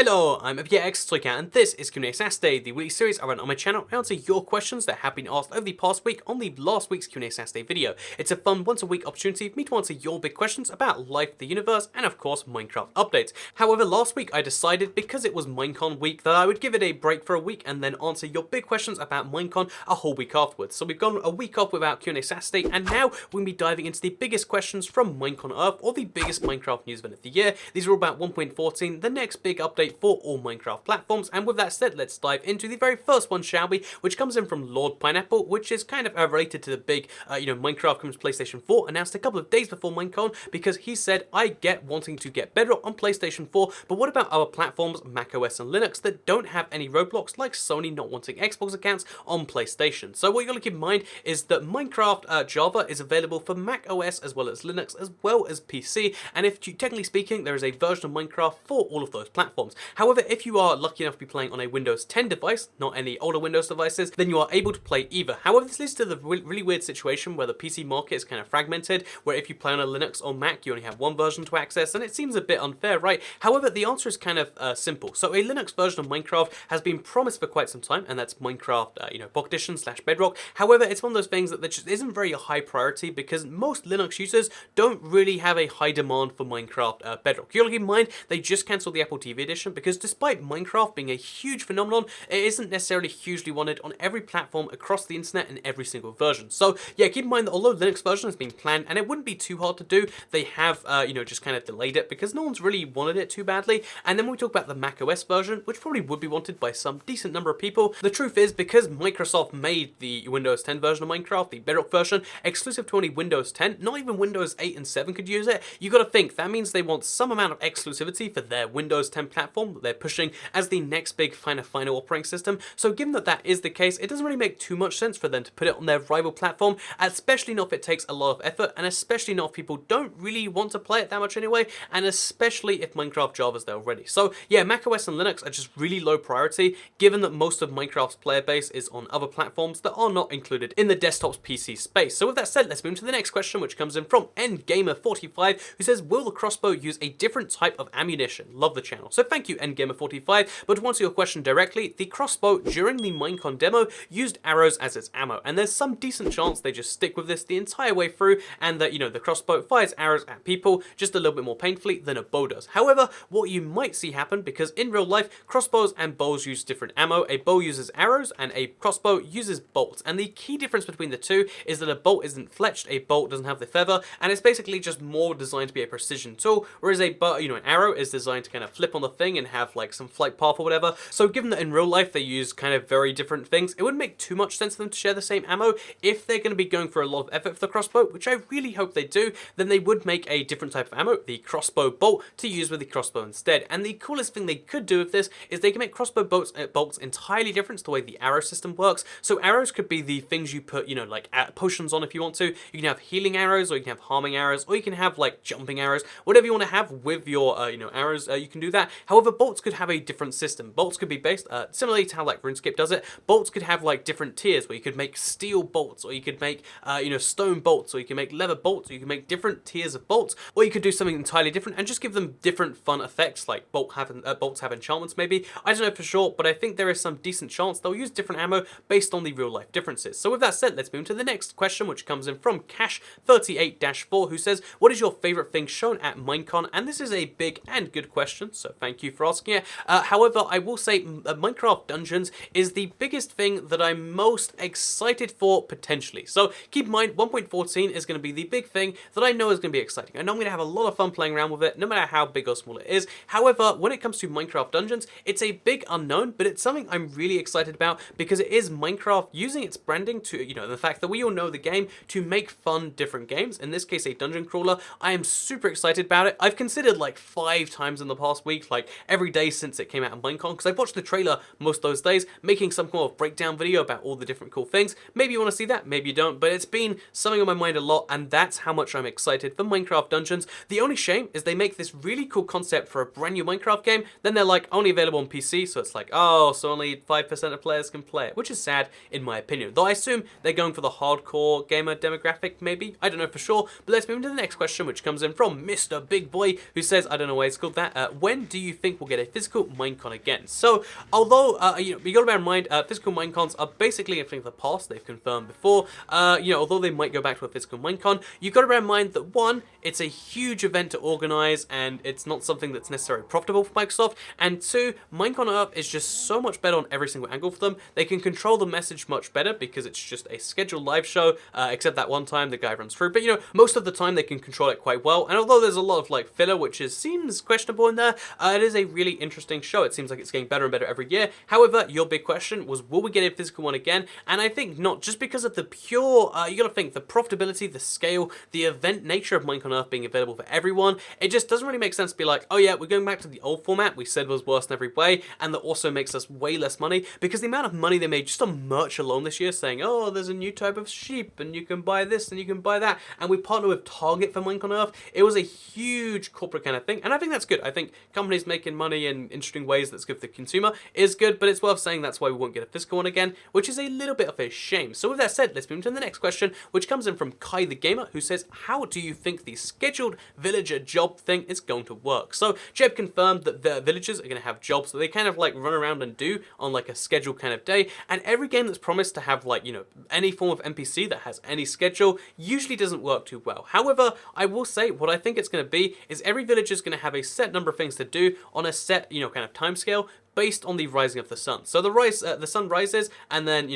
Hello, I'm FPX and this is Q&A Saturday, the weekly series I run on my channel. I answer your questions that have been asked over the past week on the last week's Q&A Saturday video. It's a fun once a week opportunity for me to answer your big questions about life, the universe, and of course Minecraft updates. However, last week I decided, because it was Minecon week, that I would give it a break for a week and then answer your big questions about Minecon a whole week afterwards. So we've gone a week off without Q&A Saturday, and now we're going to be diving into the biggest questions from Minecon Earth, or the biggest Minecraft news event of the year. These are all about 1.14, the next big update for all Minecraft platforms. And with that said, let's dive into the very first one, shall we, which comes in from Lord Pineapple, which is kind of related to the big Minecraft comes to PlayStation 4, announced a couple of days before Minecon, because he said, I get wanting to get Bedrock on PlayStation 4, but what about other platforms, macOS and Linux, that don't have any roadblocks, like Sony not wanting Xbox accounts on PlayStation? So what you got to keep in mind is that Minecraft Java is available for macOS as well as Linux as well as PC, and technically speaking, there is a version of Minecraft for all of those platforms. However, if you are lucky enough to be playing on a Windows 10 device, not any older Windows devices, then you are able to play either. However, this leads to the really weird situation where the PC market is kind of fragmented, where if you play on a Linux or Mac, you only have one version to access, and it seems a bit unfair, right? However, the answer is kind of simple. So a Linux version of Minecraft has been promised for quite some time, and that's Minecraft, Pocket Edition / Bedrock. However, it's one of those things that just isn't very a high priority, because most Linux users don't really have a high demand for Minecraft Bedrock. You gotta keep in mind, they just cancelled the Apple TV edition, because despite Minecraft being a huge phenomenon, it isn't necessarily hugely wanted on every platform across the internet in every single version. So yeah, keep in mind that although Linux version has been planned, and it wouldn't be too hard to do, they have just kind of delayed it because no one's really wanted it too badly. And then when we talk about the macOS version, which probably would be wanted by some decent number of people, the truth is, because Microsoft made the Windows 10 version of Minecraft, the Bedrock version, exclusive to only Windows 10, not even Windows 8 and 7 could use it. You gotta think that means they want some amount of exclusivity for their Windows 10 platform that they're pushing as the next big final operating system. So given that that is the case, it doesn't really make too much sense for them to put it on their rival platform, especially not if it takes a lot of effort, and especially not if people don't really want to play it that much anyway, and especially if Minecraft Java's there already. So yeah, macOS and Linux are just really low priority, given that most of Minecraft's player base is on other platforms that are not included in the desktop's PC space. So with that said, let's move to the next question, which comes in from Endgamer45, who says, will the crossbow use a different type of ammunition? Love the channel. So thank you, Endgamer45. But to answer your question directly, the crossbow during the Minecon demo used arrows as its ammo, and there's some decent chance they just stick with this the entire way through, and that, the crossbow fires arrows at people just a little bit more painfully than a bow does. However, what you might see happen, because in real life, crossbows and bows use different ammo. A bow uses arrows, and a crossbow uses bolts, and the key difference between the two is that a bolt isn't fletched, a bolt doesn't have the feather, and it's basically just more designed to be a precision tool, whereas an arrow is designed to kind of flip on the thing and have like some flight path or whatever. So given that in real life they use kind of very different things, it wouldn't make too much sense for them to share the same ammo. If they're going to be going for a lot of effort for the crossbow, which I really hope they do, then they would make a different type of ammo, the crossbow bolt, to use with the crossbow instead. And the coolest thing they could do with this is they can make crossbow bolts entirely different to the way the arrow system works. So arrows could be the things you put, like potions on if you want to. You can have healing arrows, or you can have harming arrows, or you can have like jumping arrows, whatever you want to have with your arrows, you can do that. However, bolts could have a different system. Bolts could be based similarly to how like RuneScape does it. Bolts could have like different tiers, where you could make steel bolts, or you could make stone bolts, or you can make leather bolts, or you can make different tiers of bolts, or you could do something entirely different and just give them different fun effects, like bolts have enchantments maybe. I don't know for sure, but I think there is some decent chance they'll use different ammo based on the real life differences. So with that said, let's move to the next question, which comes in from Cash38-4, who says, what is your favorite thing shown at Minecon? And this is a big and good question, so thank you for asking it. However, I will say Minecraft Dungeons is the biggest thing that I'm most excited for potentially. So keep in mind, 1.14 is going to be the big thing that I know is going to be exciting. I know I'm going to have a lot of fun playing around with it, no matter how big or small it is. However, when it comes to Minecraft Dungeons, it's a big unknown, but it's something I'm really excited about, because it is Minecraft using its branding to, the fact that we all know the game, to make fun different games. In this case, a dungeon crawler. I am super excited about it. I've considered like 5 times in the past week, like every day since it came out on Minecon, because I've watched the trailer most of those days, making some kind of breakdown video about all the different cool things. Maybe you want to see that, maybe you don't, but it's been something on my mind a lot, and that's how much I'm excited for Minecraft Dungeons. The only shame is they make this really cool concept for a brand new Minecraft game, then they're like, only available on PC, so it's like, oh, so only 5% of players can play it, which is sad in my opinion. Though I assume they're going for the hardcore gamer demographic, maybe? I don't know for sure, but let's move into the next question, which comes in from Mr. Big Boy, who says, I don't know why it's called that, when do you think think we'll get a physical Minecon again? So, although, you gotta bear in mind, physical Minecons are basically a thing of the past, they've confirmed before, although they might go back to a physical Minecon, you've got to bear in mind that one, it's a huge event to organize, and it's not something that's necessarily profitable for Microsoft, and two, Minecon Earth is just so much better on every single angle for them. They can control the message much better because it's just a scheduled live show, except that one time the guy runs through, but most of the time they can control it quite well, and although there's a lot of like filler, which seems questionable in there, it is a really interesting show. It seems like it's getting better and better every year. However, your big question was, will we get a physical one again? And I think not, just because of the pure, you gotta think, the profitability, the scale, the event nature of Minecon Earth being available for everyone. It just doesn't really make sense to be like, oh yeah, we're going back to the old format we said was worse in every way, and that also makes us way less money, because the amount of money they made just on merch alone this year, saying, oh, there's a new type of sheep, and you can buy this, and you can buy that, and we partner with Target for Minecon Earth. It was a huge corporate kind of thing, and I think that's good. I think companies making money in interesting ways that's good for the consumer is good, but it's worth saying that's why we won't get a physical one again, which is a little bit of a shame. So with that said, let's move on to the next question, which comes in from Kai the Gamer, who says, how do you think the scheduled villager job thing is going to work? So Jeb confirmed that the villagers are going to have jobs that they kind of like run around and do on like a scheduled kind of day, and every game that's promised to have like, any form of NPC that has any schedule usually doesn't work too well. However, I will say what I think it's going to be is every villager is going to have a set number of things to do on a set, kind of time scale, based on the rising of the sun. So the sun rises, and then,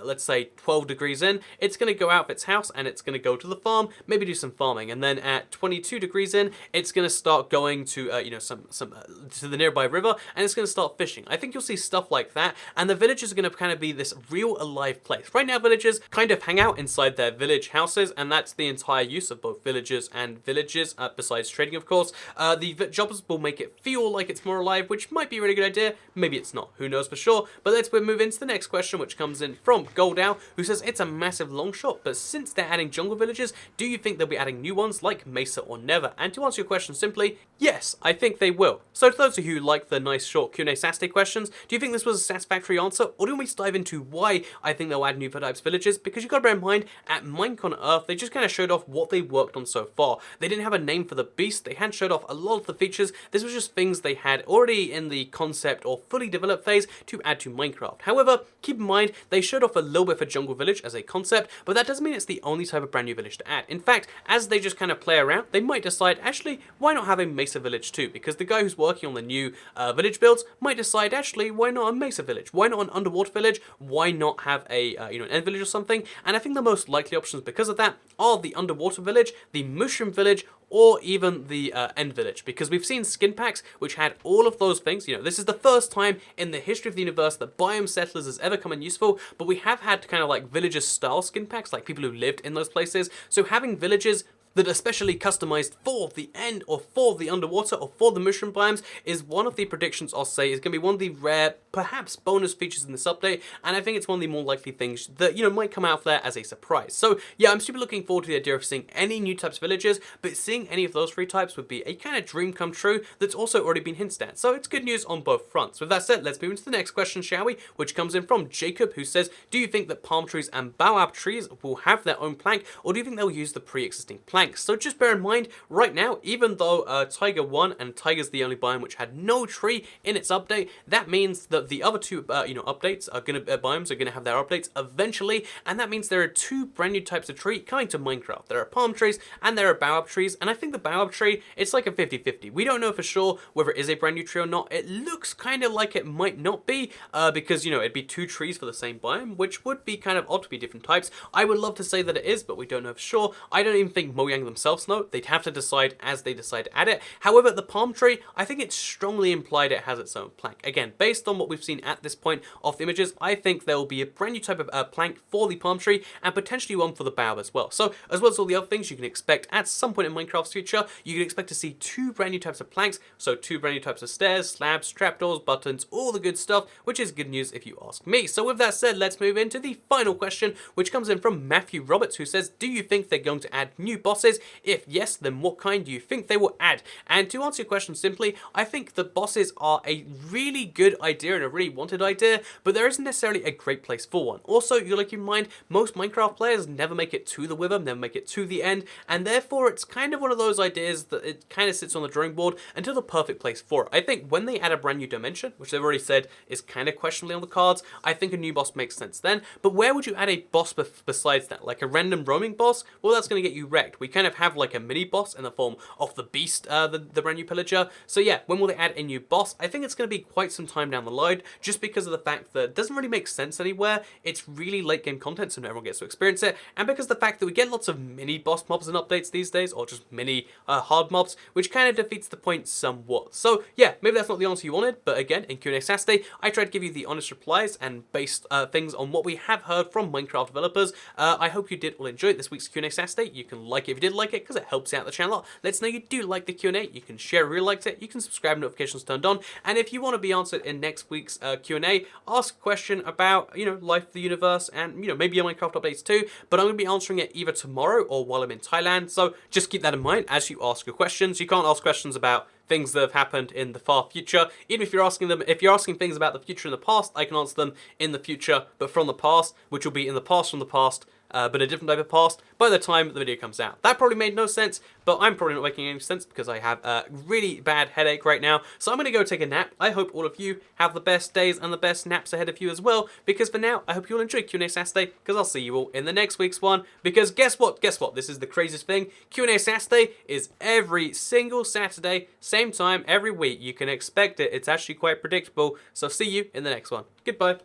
let's say 12 degrees in, it's going to go out of its house, and it's going to go to the farm, maybe do some farming, and then at 22 degrees in, it's going to start going to, to the nearby river, and it's going to start fishing. I think you'll see stuff like that, and the villages are going to kind of be this real alive place. Right now, villagers kind of hang out inside their village houses, and that's the entire use of both villagers and villages, besides trading, of course. The jobs will make it feel like it's more alive, which might be a really good idea. Maybe it's not, who knows for sure, but let's move into the next question, which comes in from Goldow, who says, it's a massive long shot, but since they're adding jungle villages, do you think they'll be adding new ones like Mesa or never? And to answer your question simply, yes, I think they will. So to those of you who like the nice short Q&A Saturday questions, do you think this was a satisfactory answer, or do we dive into why I think they'll add new types of villages? Because you've got to bear in mind, at Minecon Earth, they just kind of showed off what they worked on so far. They didn't have a name for the beast, they hadn't showed off a lot of the features, this was just things they had already in the concept or fully developed phase to add to Minecraft. However, keep in mind, they showed off a little bit for Jungle Village as a concept, but that doesn't mean it's the only type of brand new village to add. In fact, as they just kind of play around, they might decide, actually, why not have a Mesa Village too? Because the guy who's working on the new village builds might decide, actually, why not a Mesa Village? Why not an underwater village? Why not have a, an end village or something? And I think the most likely options because of that are the underwater village, the mushroom village, or even the end village, because we've seen skin packs which had all of those things. This is the first time in the history of the universe that biome settlers has ever come in useful, but we have had kind of like villager style skin packs, like people who lived in those places. So having villages that are specially customized for the end or for the underwater or for the mushroom biomes is one of the predictions I'll say is going to be one of the rare, perhaps bonus features in this update, and I think it's one of the more likely things that, might come out there as a surprise. So yeah, I'm super looking forward to the idea of seeing any new types of villagers, but seeing any of those three types would be a kind of dream come true that's also already been hinted at. So it's good news on both fronts. With that said, let's move into the next question, shall we? Which comes in from Jacob, who says, do you think that palm trees and Baobab trees will have their own plank, or do you think they'll use the pre-existing planks? So just bear in mind, right now, even though Tiger 1 and Tiger's the only biome which had no tree in its update, that means that the other two, updates are biomes are gonna have their updates eventually, and that means there are two brand new types of tree coming to Minecraft. There are palm trees and there are Baobab trees, and I think the Baobab tree, it's like a 50-50. We don't know for sure whether it is a brand new tree or not. It looks kind of like it might not be, because, it'd be two trees for the same biome, which would be kind of odd to be different types. I would love to say that it is, but we don't know for sure. I don't even think Mojang themselves know. They'd have to decide as they decide to add it. However, the palm tree, I think it's strongly implied it has its own plank. Again, based on what we've seen at this point of the images, I think there will be a brand new type of plank for the palm tree, and potentially one for the Baobab as well. So, as well as all the other things you can expect at some point in Minecraft's future, you can expect to see two brand new types of planks, so two brand new types of stairs, slabs, trapdoors, buttons, all the good stuff, which is good news if you ask me. So with that said, let's move into the final question, which comes in from Matthew Roberts, who says, do you think they're going to add new boss bosses? If yes, then what kind do you think they will add? And to answer your question simply, I think the bosses are a really good idea and a really wanted idea, but there isn't necessarily a great place for one. Also, you gotta keep in mind, most Minecraft players never make it to the Wither, never make it to the end, and therefore it's kind of one of those ideas that it kind of sits on the drawing board until the perfect place for it. I think when they add a brand new dimension, which they've already said is kind of questionably on the cards, I think a new boss makes sense then. But where would you add a boss besides that? Like a random roaming boss? Well, that's going to get you wrecked. We kind of have like a mini boss in the form of the beast, the brand new pillager. So yeah, when will they add a new boss? I think it's going to be quite some time down the line, just because of the fact that it doesn't really make sense anywhere. It's really late game content, so not everyone gets to experience it, and because of the fact that we get lots of mini boss mobs and updates these days, or just mini hard mobs, which kind of defeats the point somewhat. So yeah, maybe that's not the answer you wanted, but again, in Q&A Saturday, I tried to give you the honest replies and based things on what we have heard from Minecraft developers. I hope you did all enjoy this week's Q&A Saturday. You can like it if you did like it, because it helps out the channel. Let us know you do like the Q&A. You can share if you really liked it. You can subscribe, notifications turned on, and if you want to be answered in next week's Q&A, ask a question about, life, the universe, and, maybe your Minecraft updates too, but I'm going to be answering it either tomorrow or while I'm in Thailand, so just keep that in mind as you ask your questions. You can't ask questions about things that have happened in the far future. Even if you're asking things about the future in the past, I can answer them in the future, but from the past, which will be in the past from the past, but a different type of past by the time the video comes out. That probably made no sense, but I'm probably not making any sense because I have a really bad headache right now, so I'm going to go take a nap. I hope all of you have the best days and the best naps ahead of you as well, because for now, I hope you all enjoy Q&A Saturday, because I'll see you all in the next week's one, because guess what? Guess what? This is the craziest thing. Q&A Saturday is every single Saturday, same time, every week. You can expect it. It's actually quite predictable, so see you in the next one. Goodbye.